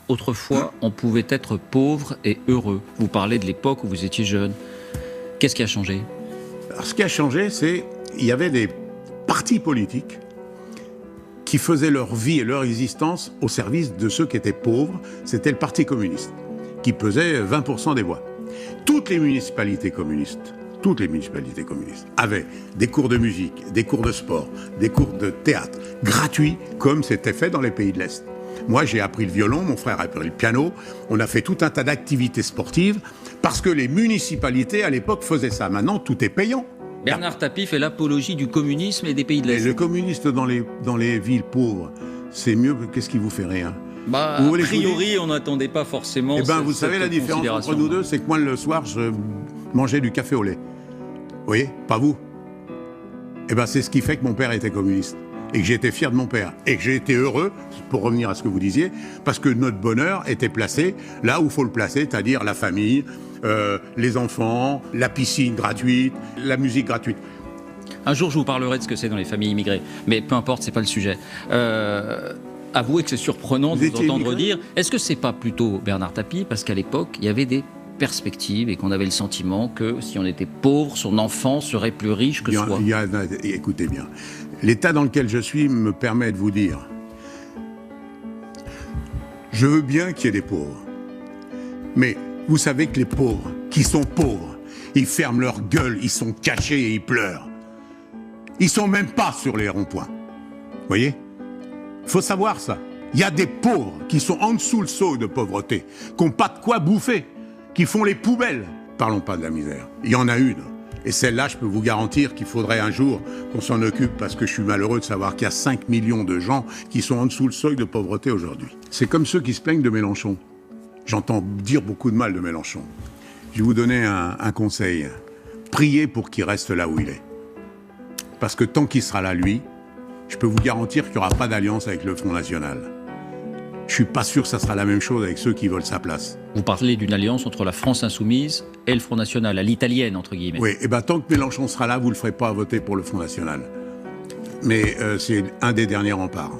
autrefois, on pouvait être pauvre et heureux. Vous parlez de l'époque où vous étiez jeune. Qu'est-ce qui a changé? Alors, ce qui a changé, c'est qu'il y avait des partis politiques qui faisaient leur vie et leur existence au service de ceux qui étaient pauvres. C'était le Parti communiste, qui pesait 20% des voix. Toutes les municipalités communistes avaient des cours de musique, des cours de sport, des cours de théâtre, gratuits, comme c'était fait dans les pays de l'Est. Moi, j'ai appris le violon, mon frère a appris le piano, on a fait tout un tas d'activités sportives, parce que les municipalités, à l'époque, faisaient ça. Maintenant, tout est payant. Bernard Tapie fait l'apologie du communisme et des pays de Et l'Est. le communiste dans les villes pauvres, c'est mieux. Qu'est-ce qui vous fait rire? A priori, on n'attendait pas forcément. Eh bien, vous savez, la différence entre nous deux, c'est que moi, le soir, je mangeais du café au lait. Vous voyez? Pas vous. Eh bien, c'est ce qui fait que mon père était communiste. Et que j'ai été fier de mon père. Et que j'ai été heureux, pour revenir à ce que vous disiez, parce que notre bonheur était placé là où il faut le placer, c'est-à-dire la famille, les enfants, la piscine gratuite, la musique gratuite. Un jour, je vous parlerai de ce que c'est dans les familles immigrées. Mais peu importe, c'est pas le sujet. Avouez que c'est surprenant de vous entendre dire. Est-ce que c'est pas plutôt Bernard Tapie, parce qu'à l'époque, il y avait des perspectives et qu'on avait le sentiment que si on était pauvre, son enfant serait plus riche que soi? Écoutez bien, l'état dans lequel je suis me permet de vous dire, je veux bien qu'il y ait des pauvres, mais vous savez que les pauvres, qui sont pauvres, ils ferment leur gueule, ils sont cachés et ils pleurent. Ils sont même pas sur les ronds-points. Vous voyez? Faut savoir ça. Il y a des pauvres qui sont en dessous le seuil de pauvreté, qui n'ont pas de quoi bouffer, qui font les poubelles. Parlons pas de la misère. Il y en a une. Et celle-là, je peux vous garantir qu'il faudrait un jour qu'on s'en occupe, parce que je suis malheureux de savoir qu'il y a 5 millions de gens qui sont en dessous le seuil de pauvreté aujourd'hui. C'est comme ceux qui se plaignent de Mélenchon. J'entends dire beaucoup de mal de Mélenchon. Je vais vous donner un conseil. Priez pour qu'il reste là où il est. Parce que tant qu'il sera là, lui, je peux vous garantir qu'il n'y aura pas d'alliance avec le Front National. Je suis pas sûr que ça sera la même chose avec ceux qui veulent sa place. Vous parlez d'une alliance entre la France Insoumise et le Front National, à l'italienne, entre guillemets. Oui, et bien tant que Mélenchon sera là, vous ne le ferez pas voter pour le Front National. Mais c'est un des derniers remparts.